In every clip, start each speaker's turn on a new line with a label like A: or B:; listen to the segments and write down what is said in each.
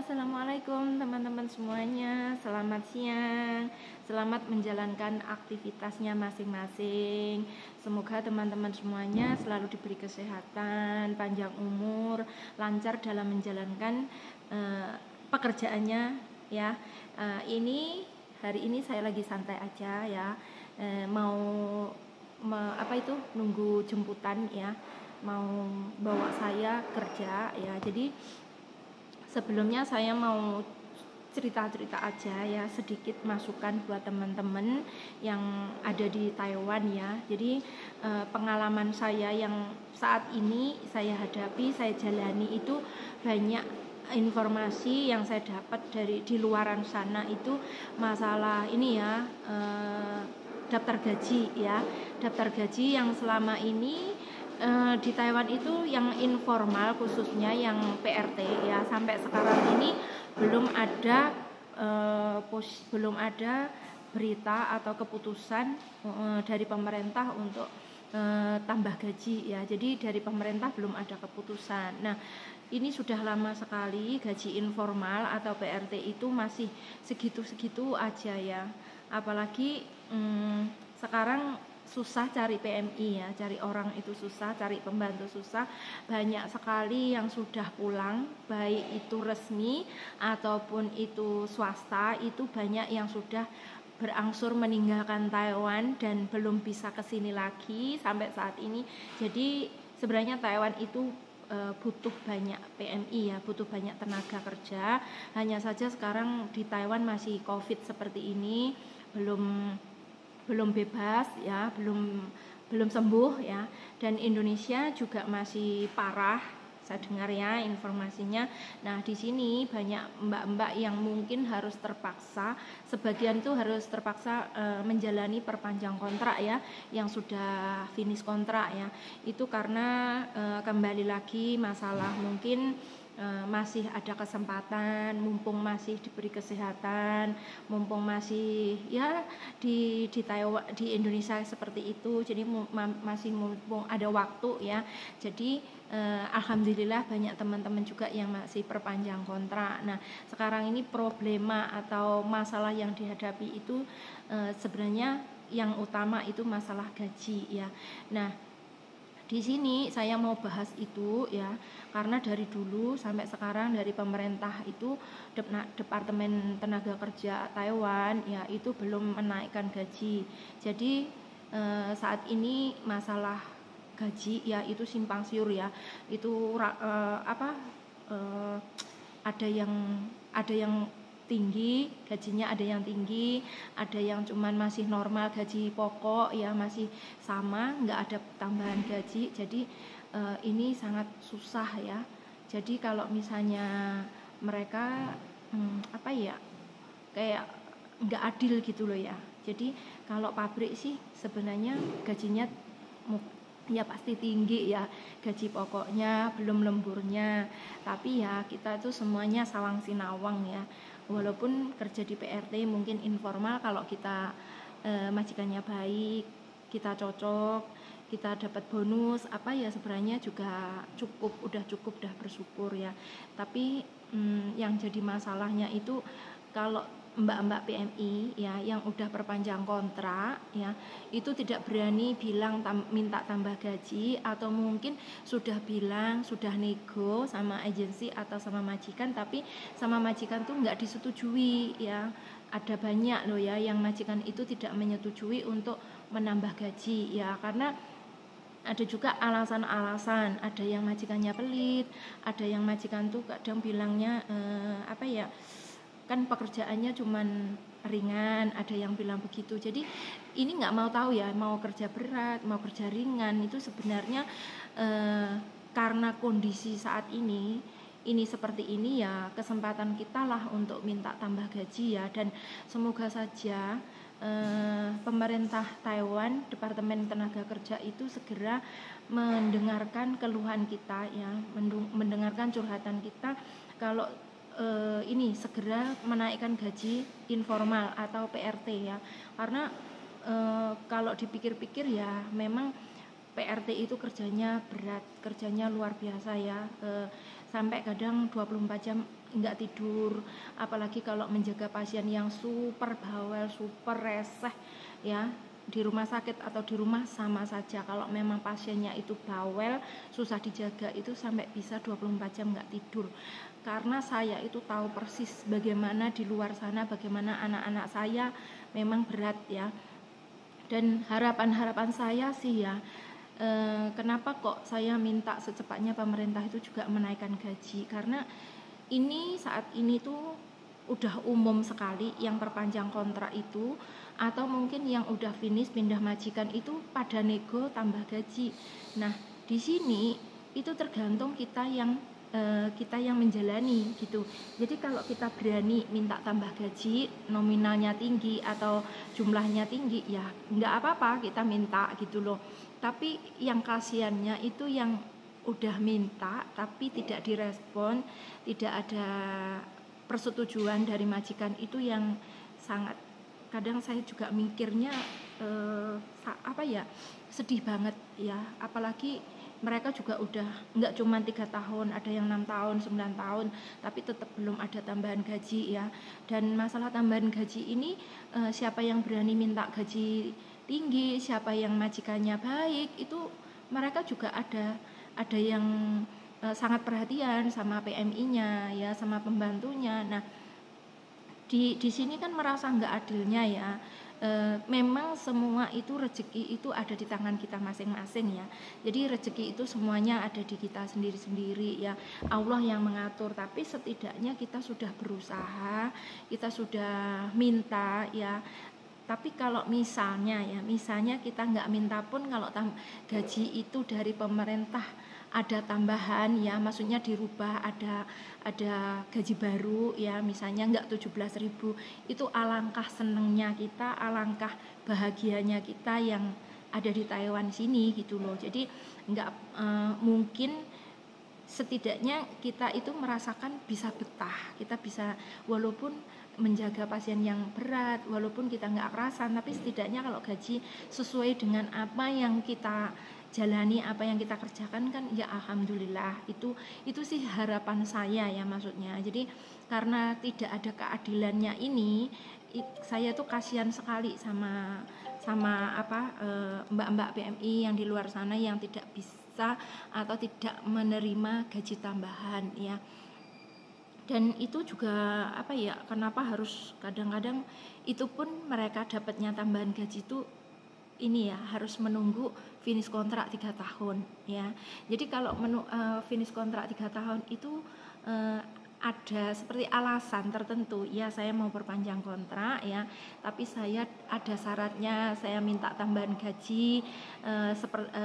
A: Assalamualaikum teman-teman semuanya. Selamat siang. Selamat menjalankan aktivitasnya masing-masing. Semoga teman-teman semuanya selalu diberi kesehatan, panjang umur, lancar dalam menjalankan pekerjaannya ya. Hari ini saya lagi santai aja ya. Nunggu jemputan ya. Mau bawa saya kerja ya. Jadi sebelumnya saya mau cerita-cerita aja ya, sedikit masukan buat teman-teman yang ada di Taiwan ya. Jadi pengalaman saya yang saat ini saya hadapi, saya jalani itu banyak informasi yang saya dapat dari di luaran sana itu masalah ini ya, daftar gaji ya. Daftar gaji yang selama ini di Taiwan itu yang informal, khususnya yang PRT ya, sampai sekarang ini belum ada berita atau keputusan dari pemerintah untuk tambah gaji ya. Jadi dari pemerintah belum ada keputusan. Nah, ini sudah lama sekali gaji informal atau PRT itu masih segitu-segitu aja ya. Apalagi sekarang susah cari PMI ya, cari orang itu susah, cari pembantu susah. Banyak sekali yang sudah pulang, baik itu resmi ataupun itu swasta, itu banyak yang sudah berangsur meninggalkan Taiwan dan belum bisa kesini lagi sampai saat ini. Jadi sebenarnya Taiwan itu butuh banyak PMI ya, butuh banyak tenaga kerja. Hanya saja sekarang di Taiwan masih COVID seperti ini, belum bebas ya, belum sembuh ya, dan Indonesia juga masih parah saya dengar ya informasinya. Nah, di sini banyak mbak-mbak yang mungkin harus terpaksa, sebagian tuh harus terpaksa menjalani perpanjang kontrak ya, yang sudah finish kontrak ya. Itu karena kembali lagi masalah mungkin masih ada kesempatan, mumpung masih diberi kesehatan, mumpung masih ya di Taiwan, di Indonesia seperti itu. Jadi masih mumpung ada waktu ya. Jadi alhamdulillah banyak teman-teman juga yang masih perpanjang kontrak. Nah, sekarang ini problema atau masalah yang dihadapi itu sebenarnya yang utama itu masalah gaji ya. Nah, di sini saya mau bahas itu ya, karena dari dulu sampai sekarang dari pemerintah itu Departemen Tenaga Kerja Taiwan ya itu belum menaikkan gaji. Jadi saat ini masalah gaji ya itu simpang siur ya. Itu ada yang tinggi gajinya, ada yang tinggi, ada yang cuman masih normal gaji pokok ya, masih sama, nggak ada tambahan gaji. Jadi ini sangat susah ya. Jadi kalau misalnya mereka kayak nggak adil gitu loh ya. Jadi kalau pabrik sih sebenarnya gajinya ya pasti tinggi ya, gaji pokoknya belum lemburnya, tapi ya kita tuh semuanya sawang sinawang ya. Walaupun kerja di PRT mungkin informal, kalau kita majikannya baik, kita cocok, kita dapat bonus ya sebenarnya juga udah cukup, udah bersyukur ya. Tapi yang jadi masalahnya itu kalau mbak-mbak PMI ya yang udah perpanjang kontrak ya, itu tidak berani bilang minta tambah gaji, atau mungkin sudah bilang, sudah nego sama agensi atau sama majikan, tapi sama majikan tuh nggak disetujui ya. Ada banyak loh ya yang majikan itu tidak menyetujui untuk menambah gaji ya, karena ada juga alasan-alasan. Ada yang majikannya pelit, ada yang majikan tuh kadang bilangnya kan pekerjaannya cuman ringan, ada yang bilang begitu. Jadi ini nggak mau tahu ya, mau kerja berat, mau kerja ringan, itu sebenarnya karena kondisi saat ini seperti ini ya, kesempatan kita lah untuk minta tambah gaji ya. Dan semoga saja pemerintah Taiwan, Departemen Tenaga Kerja itu segera mendengarkan keluhan kita ya, mendengarkan curhatan kita, kalau ini segera menaikkan gaji informal atau PRT ya. Karena kalau dipikir-pikir ya memang PRT itu kerjanya berat, kerjanya luar biasa ya. sampai kadang 24 jam nggak tidur, apalagi kalau menjaga pasien yang super bawel, super reseh ya, di rumah sakit atau di rumah sama saja. Kalau memang pasiennya itu bawel, susah dijaga, itu sampai bisa 24 jam nggak tidur. Karena saya itu tahu persis bagaimana di luar sana, bagaimana anak-anak saya memang berat ya. Dan harapan saya sih ya, kenapa kok saya minta secepatnya pemerintah itu juga menaikkan gaji, karena ini saat ini tuh udah umum sekali yang perpanjang kontrak itu, atau mungkin yang udah finish pindah majikan itu pada nego tambah gaji. Nah di sini itu tergantung kita yang menjalani gitu. Jadi kalau kita berani minta tambah gaji, nominalnya tinggi atau jumlahnya tinggi, ya nggak apa-apa kita minta gitu loh. Tapi yang kasihannya itu yang udah minta tapi tidak direspon, tidak ada persetujuan dari majikan, itu yang sangat, kadang saya juga mikirnya sedih banget ya. Apalagi mereka juga udah nggak cuma 3 tahun, ada yang 6 tahun, 9 tahun, tapi tetap belum ada tambahan gaji ya. Dan masalah tambahan gaji ini, siapa yang berani minta gaji tinggi, siapa yang majikannya baik, itu mereka juga ada yang sangat perhatian sama PMI-nya ya, sama pembantunya. Nah di sini kan merasa nggak adilnya ya. Memang semua itu rezeki itu ada di tangan kita masing-masing ya. Jadi rezeki itu semuanya ada di kita sendiri-sendiri ya. Allah yang mengatur, tapi setidaknya kita sudah berusaha, kita sudah minta ya. Tapi kalau misalnya kita nggak minta pun, kalau gaji itu dari pemerintah ada tambahan ya, maksudnya dirubah, ada gaji baru ya, misalnya nggak 17.000, itu alangkah senengnya kita, alangkah bahagianya kita yang ada di Taiwan sini gitu loh. Jadi nggak mungkin, setidaknya kita itu merasakan bisa betah, kita bisa walaupun menjaga pasien yang berat, walaupun kita nggak kerasan, tapi setidaknya kalau gaji sesuai dengan apa yang kita jalani, apa yang kita kerjakan kan ya alhamdulillah. Itu sih harapan saya ya, maksudnya. Jadi karena tidak ada keadilannya ini, saya tuh kasihan sekali sama mbak-mbak PMI yang di luar sana yang tidak bisa atau tidak menerima gaji tambahan ya. Dan itu juga kenapa harus kadang-kadang itu pun mereka dapatnya tambahan gaji itu ini ya, harus menunggu finish kontrak 3 tahun ya. Jadi kalau finish kontrak 3 tahun itu ada seperti alasan tertentu ya, saya mau perpanjang kontrak ya, tapi saya ada syaratnya, saya minta tambahan gaji,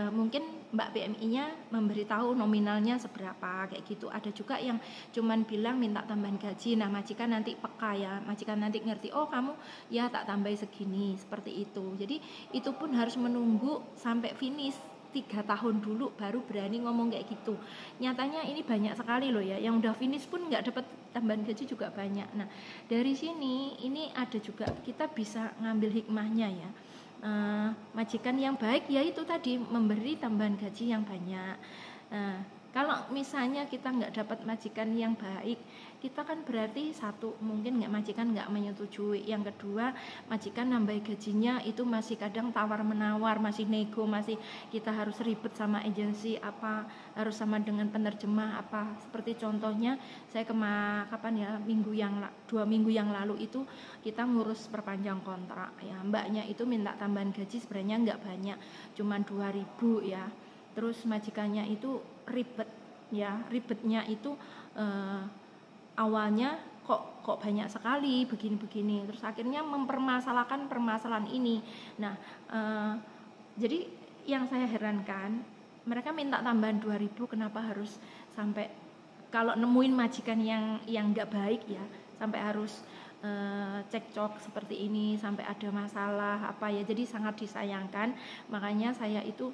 A: mungkin Mbak PMI-nya memberitahu nominalnya seberapa kayak gitu. Ada juga yang cuman bilang minta tambahan gaji, nah majikan nanti peka ya, majikan nanti ngerti, oh kamu ya tak tambahi segini, seperti itu. Jadi itu pun harus menunggu sampai finish 3 tahun dulu baru berani ngomong kayak gitu. Nyatanya ini banyak sekali loh ya, yang udah finish pun nggak dapat tambahan gaji juga banyak. Nah dari sini ini ada juga kita bisa ngambil hikmahnya ya. Majikan yang baik ya itu tadi, memberi tambahan gaji yang banyak. Kalau misalnya kita nggak dapat majikan yang baik, kita kan berarti satu, mungkin majikan nggak menyetujui. Yang kedua, majikan nambah gajinya itu masih kadang tawar menawar, masih nego, masih kita harus ribet sama agensi apa, harus sama dengan penerjemah apa. Seperti contohnya saya 2 minggu yang lalu itu kita ngurus perpanjang kontrak ya, mbaknya itu minta tambahan gaji sebenarnya nggak banyak, cuma 2.000 ya. Terus majikannya itu ribetnya itu awalnya kok banyak sekali begini, terus akhirnya mempermasalahkan permasalahan ini. Nah jadi yang saya herankan, mereka minta tambahan 2.000, kenapa harus sampai, kalau nemuin majikan yang nggak baik ya, sampai harus cekcok seperti ini, sampai ada masalah apa ya. Jadi sangat disayangkan. Makanya saya itu,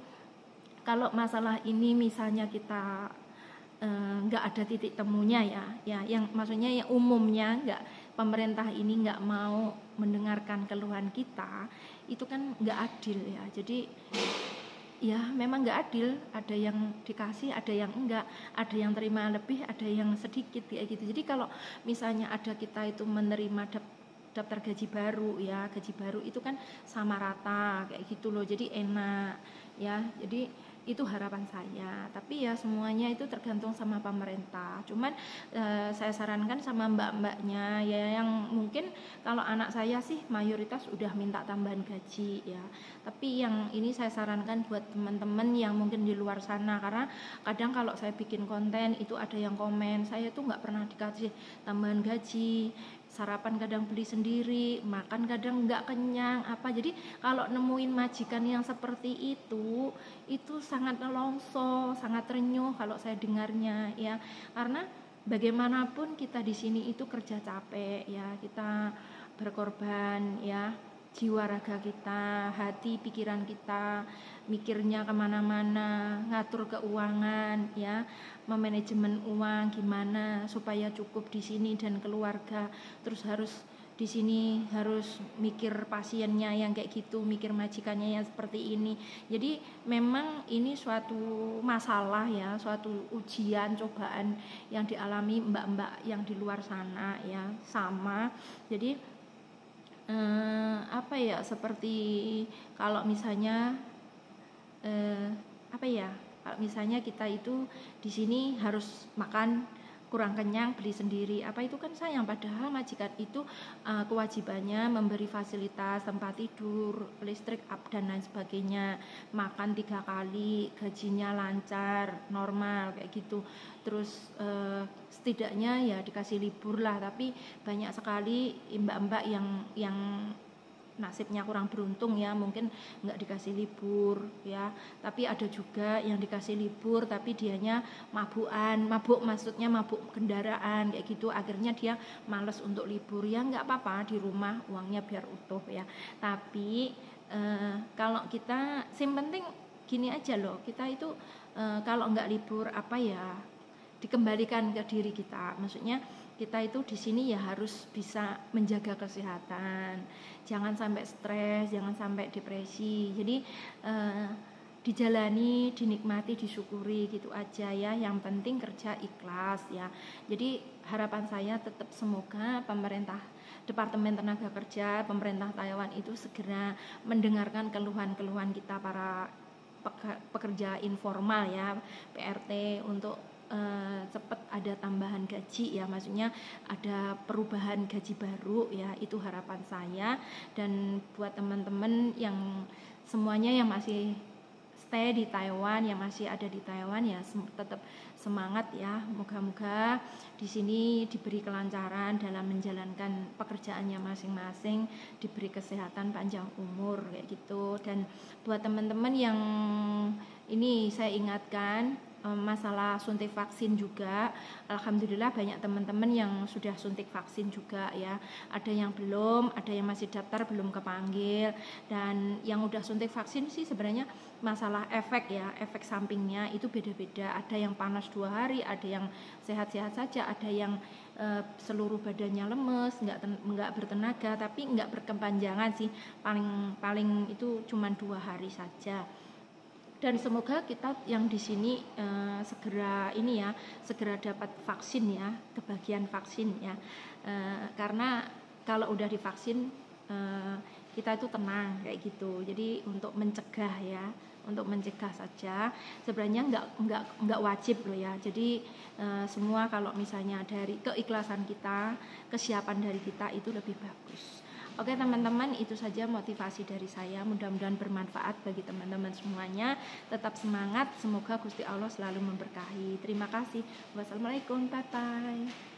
A: kalau masalah ini misalnya kita nggak ada titik temunya ya, yang maksudnya yang umumnya pemerintah ini nggak mau mendengarkan keluhan kita, itu kan nggak adil ya. Jadi ya memang nggak adil, ada yang dikasih, ada yang enggak, ada yang terima lebih, ada yang sedikit kayak gitu. Jadi kalau misalnya ada kita itu menerima daftar gaji baru ya, gaji baru itu kan sama rata kayak gitu loh, jadi enak ya. Jadi itu harapan saya, tapi ya semuanya itu tergantung sama pemerintah. Cuman saya sarankan sama mbak-mbaknya ya, yang mungkin kalau anak saya sih mayoritas udah minta tambahan gaji ya, tapi yang ini saya sarankan buat teman-teman yang mungkin di luar sana, karena kadang kalau saya bikin konten itu ada yang komen, saya tuh nggak pernah dikasih tambahan gaji, sarapan kadang beli sendiri, makan kadang nggak kenyang apa. Jadi kalau nemuin majikan yang seperti itu sangat nelongso, sangat renyuh kalau saya dengarnya ya. Karena bagaimanapun kita di sini itu kerja capek ya, kita berkorban ya, jiwa raga kita, hati pikiran kita, mikirnya kemana-mana, ngatur keuangan ya, memanajemen uang gimana supaya cukup di sini dan keluarga. Terus harus di sini harus mikir pasiennya yang kayak gitu, mikir majikannya yang seperti ini. Jadi memang ini suatu masalah ya, suatu ujian, cobaan yang dialami mbak-mbak yang di luar sana ya, sama. Jadi apa ya, seperti kalau misalnya apa ya, kalau misalnya kita itu di sini harus makan kurang kenyang beli sendiri, apa itu kan sayang. Padahal majikan itu kewajibannya memberi fasilitas tempat tidur, listrik up dan lain sebagainya, makan 3 kali, gajinya lancar, normal kayak gitu. Terus setidaknya ya dikasih libur lah. Tapi banyak sekali mbak-mbak yang nasibnya kurang beruntung ya, mungkin nggak dikasih libur ya. Tapi ada juga yang dikasih libur tapi dianya mabuk maksudnya mabuk kendaraan kayak gitu, akhirnya dia males untuk libur. Ya nggak apa-apa, di rumah uangnya biar utuh ya. Tapi kalau kita penting gini aja loh, kita itu kalau nggak libur apa ya, dikembalikan ke diri kita. Maksudnya kita itu di sini ya harus bisa menjaga kesehatan, jangan sampai stres, jangan sampai depresi. Jadi dijalani, dinikmati, disyukuri gitu aja ya. Yang penting kerja ikhlas ya. Jadi harapan saya tetap semoga pemerintah, Departemen Tenaga Kerja, pemerintah Taiwan itu segera mendengarkan keluhan-keluhan kita para pekerja informal ya, PRT, untuk cepat ada tambahan gaji ya, maksudnya ada perubahan gaji baru ya, itu harapan saya. Dan buat teman-teman yang semuanya yang masih stay di Taiwan, yang masih ada di Taiwan ya, tetap semangat ya. Moga-moga di sini diberi kelancaran dalam menjalankan pekerjaannya masing-masing, diberi kesehatan, panjang umur kayak gitu. Dan buat teman-teman yang ini saya ingatkan masalah suntik vaksin juga, alhamdulillah banyak teman-teman yang sudah suntik vaksin juga ya. Ada yang belum, ada yang masih daftar belum kepanggil. Dan yang udah suntik vaksin sih sebenarnya masalah efek ya, efek sampingnya itu beda-beda. Ada yang panas 2 hari, ada yang sehat-sehat saja, ada yang seluruh badannya lemes, nggak bertenaga, tapi nggak berkepanjangan sih, paling itu cuma 2 hari saja. Dan semoga kita yang di sini segera dapat vaksin ya, kebagian vaksin ya, karena kalau udah divaksin kita itu tenang kayak gitu. Jadi untuk mencegah ya, untuk mencegah saja, sebenarnya nggak wajib loh ya. Jadi semua kalau misalnya dari keikhlasan kita, kesiapan dari kita itu lebih bagus. Oke teman-teman, itu saja motivasi dari saya. Mudah-mudahan bermanfaat bagi teman-teman semuanya. Tetap semangat, semoga Gusti Allah selalu memberkahi. Terima kasih. Wassalamualaikum, bye-bye.